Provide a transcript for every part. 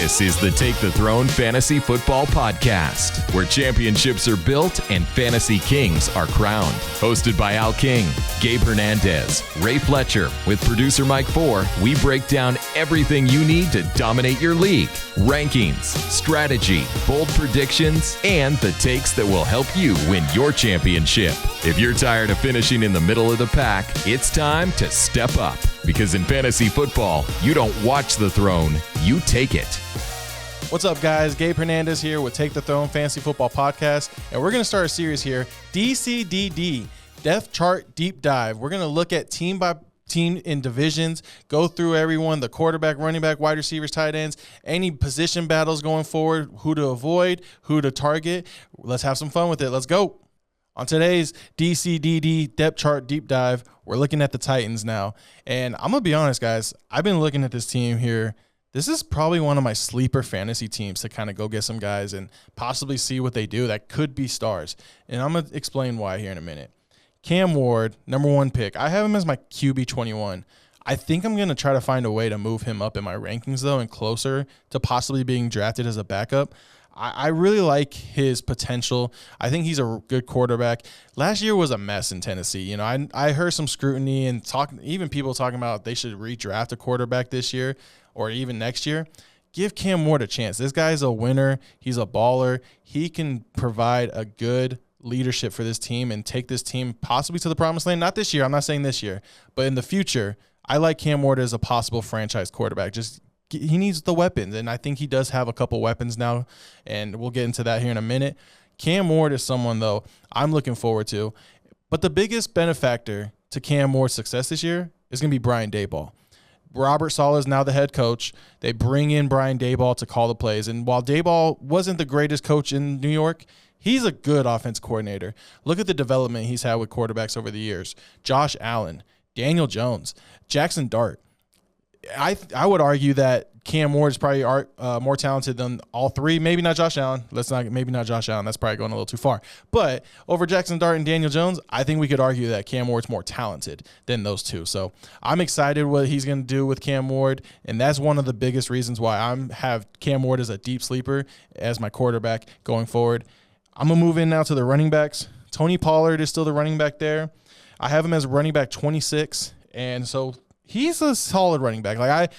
This is the Take the Throne Fantasy Football Podcast, where championships are built and fantasy kings are crowned. Hosted by Al King, Gabe Hernandez, Ray Fletcher. With producer Mike Four, we break down everything you need to dominate your league. Rankings, strategy, bold predictions, and the takes that will help you win your championship. If you're tired of finishing in the middle of the pack, it's time to step up. Because in fantasy football, you don't watch the throne, you take it. What's up, guys? Gabe Hernandez here with Take the Throne Fantasy Football Podcast, and we're going to start a series here, DCDD, Depth Chart Deep Dive. We're going to look at team by team in divisions, go through everyone, the quarterback, running back, wide receivers, tight ends, any position battles going forward, who to avoid, who to target. Let's have some fun with it. Let's go. On today's DCDD Depth Chart Deep Dive, we're looking at the Titans now. And I'm going to be honest, guys, I've been looking at this team here. This is probably one of my sleeper fantasy teams to kind of go get some guys and possibly see what they do that could be stars. And I'm going to explain why here in a minute. Cam Ward, number one pick. I have him as my QB 21. I think I'm going to try to find a way to move him up in my rankings, though, and closer to possibly being drafted as a backup. I really like his potential. I think he's a good quarterback. Last year was a mess in Tennessee. You know, I heard some scrutiny and even people talking about they should redraft a quarterback this year or even next year. Give Cam Ward a chance. This guy's a winner. He's a baller. He can provide a good leadership for this team and take this team possibly to the promised land. Not this year. I'm not saying this year. But in the future, I like Cam Ward as a possible franchise quarterback. He needs the weapons, and I think he does have a couple weapons now, and we'll get into that here in a minute. Cam Ward is someone, though, I'm looking forward to. But the biggest benefactor to Cam Ward's success this year is going to be Brian Daboll. Robert Saleh is now the head coach. They bring in Brian Daboll to call the plays, and while Daboll wasn't the greatest coach in New York, he's a good offense coordinator. Look at the development he's had with quarterbacks over the years. Josh Allen, Daniel Jones, Jackson Dart. I would argue that Cam Ward is probably more talented than all three. Maybe not Josh Allen. Maybe not Josh Allen. That's probably going a little too far. But over Jackson Dart and Daniel Jones, I think we could argue that Cam Ward's more talented than those two. So I'm excited what he's going to do with Cam Ward, and that's one of the biggest reasons why I have Cam Ward as a deep sleeper as my quarterback going forward. I'm going to move in now to the running backs. Tony Pollard is still the running back there. I have him as running back 26, and so he's a solid running back.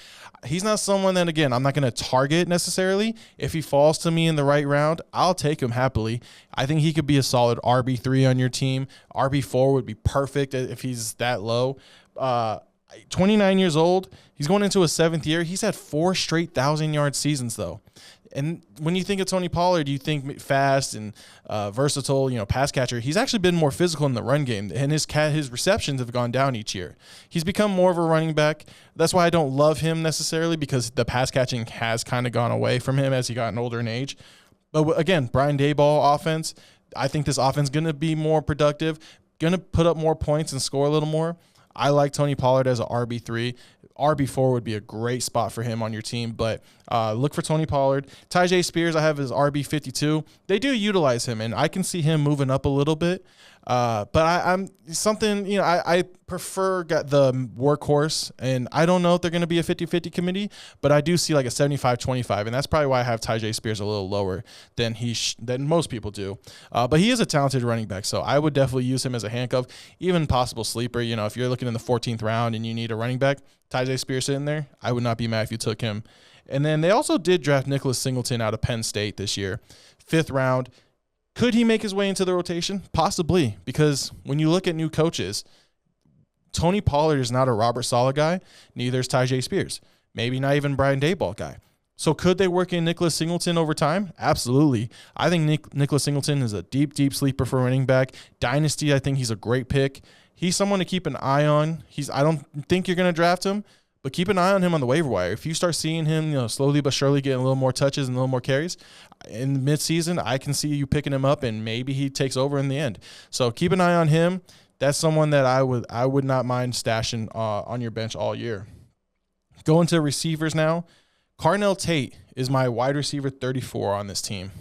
He's not someone that, again, I'm not going to target necessarily. If he falls to me in the right round, I'll take him happily. I think he could be a solid RB3 on your team. RB4 would be perfect if he's that low. 29 years old. He's going into his seventh year. He's had 4 straight 1,000-yard seasons, though. And when you think of Tony Pollard, you think fast and versatile, pass catcher. He's actually been more physical in the run game, and his receptions have gone down each year. He's become more of a running back. That's why I don't love him necessarily, because the pass catching has kind of gone away from him as he gotten older in age. But again, Brian Daboll offense, I think this offense is going to be more productive, going to put up more points and score a little more. I like Tony Pollard as an RB3. RB4 would be a great spot for him on your team, but look for Tony Pollard. Tyjae Spears, I have as RB52. They do utilize him, and I can see him moving up a little bit. But I'm something, I prefer the workhorse, and I don't know if they're going to be a 50-50 committee, but I do see like a 75-25, and that's probably why I have Tyjae Spears a little lower than than most people do. But he is a talented running back, so I would definitely use him as a handcuff, even possible sleeper. If you're looking in the 14th round and you need a running back, Tyjae Spears sitting there, I would not be mad if you took him. And then they also did draft Nick Singleton out of Penn State this year, 5th round. Could he make his way into the rotation? Possibly, because when you look at new coaches, Tony Pollard is not a Robert Saleh guy. Neither is Tyjae Spears. Maybe not even Brian Daboll guy. So could they work in Nick Singleton over time? Absolutely. I think Nick Singleton is a deep, deep sleeper for running back. Dynasty, I think he's a great pick. He's someone to keep an eye on. I don't think you're going to draft him, but keep an eye on him on the waiver wire. If you start seeing him, slowly but surely getting a little more touches and a little more carries in midseason, I can see you picking him up, and maybe he takes over in the end. So keep an eye on him. That's someone that I would not mind stashing on your bench all year. Going to receivers now. Carnell Tate is my wide receiver 34 on this team.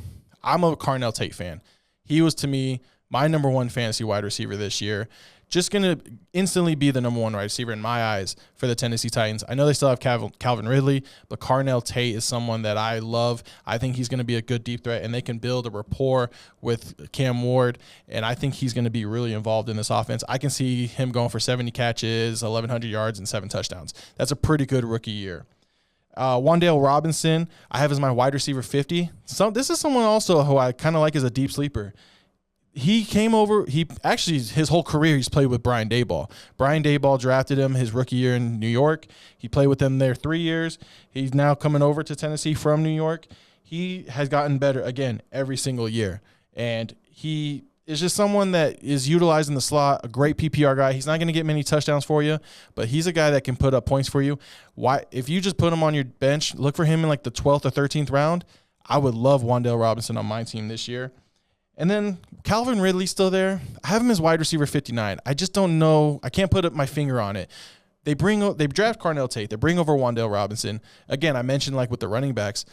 I'm a Carnell Tate fan. He was, to me, my number one fantasy wide receiver this year. just going to instantly be the number one wide receiver in my eyes for the Tennessee Titans. I know they still have Calvin Ridley, but Carnell Tate is someone that I love. I think he's going to be a good deep threat, and they can build a rapport with Cam Ward, and I think he's going to be really involved in this offense. I can see him going for 70 catches, 1,100 yards, and 7 touchdowns. That's a pretty good rookie year. Wan'Dale Robinson, I have as my wide receiver 50. This is someone also who I kind of like as a deep sleeper. He came over. His whole career he's played with Brian Daboll. Brian Daboll drafted him his rookie year in New York. He played with them there 3 years. He's now coming over to Tennessee from New York. He has gotten better again every single year, and he is just someone that is utilized in the slot. A great PPR guy. He's not going to get many touchdowns for you, but he's a guy that can put up points for you. Why? If you just put him on your bench, look for him in like the 12th or 13th round. I would love Wan'Dale Robinson on my team this year. And then Calvin Ridley's still there. I have him as wide receiver 59. I just don't know. I can't put my finger on it. They draft Carnell Tate. They bring over Wan'Dale Robinson. Again, I mentioned like with the running backs,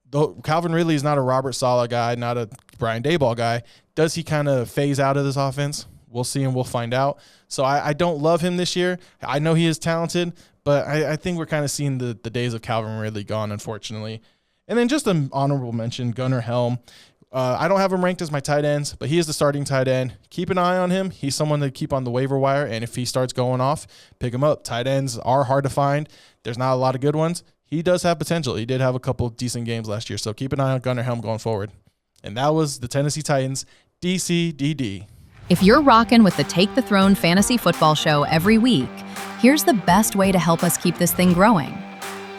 though Calvin Ridley is not a Robert Saleh guy, not a Brian Daboll guy. Does he kind of phase out of this offense? We'll see and we'll find out. So I don't love him this year. I know he is talented, but I think we're kind of seeing the days of Calvin Ridley gone, unfortunately. And then just an honorable mention, Gunnar Helm. I don't have him ranked as my tight ends, but he is the starting tight end. Keep an eye on him. He's someone to keep on the waiver wire, and if he starts going off, pick him up. Tight ends are hard to find. There's not a lot of good ones. He does have potential. He did have a couple decent games last year, so keep an eye on Gunnar Helm going forward. And that was the Tennessee Titans, DCDD. If you're rocking with the Take the Throne Fantasy Football Show every week, here's the best way to help us keep this thing growing.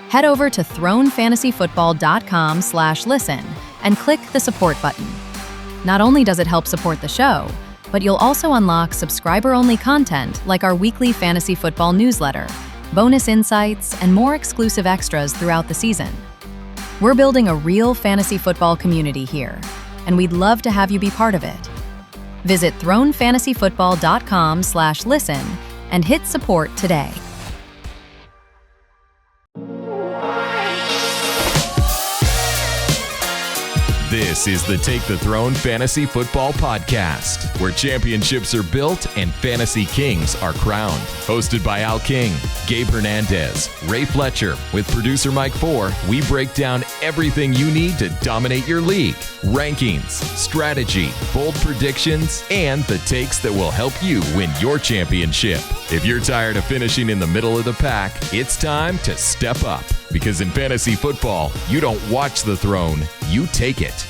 Head over to thronefantasyfootball.com/listen and click the support button. Not only does it help support the show, but you'll also unlock subscriber-only content like our weekly fantasy football newsletter, bonus insights, and more exclusive extras throughout the season. We're building a real fantasy football community here, and we'd love to have you be part of it. Visit thronefantasyfootball.com/listen and hit support today. This is the Take the Throne Fantasy Football Podcast, where championships are built and fantasy kings are crowned. Hosted by Al King, Gabe Hernandez, Ray Fletcher, with producer Mike Four, we break down everything you need to dominate your league. Rankings, strategy, bold predictions, and the takes that will help you win your championship. If you're tired of finishing in the middle of the pack, it's time to step up. Because in fantasy football, you don't watch the throne, you take it.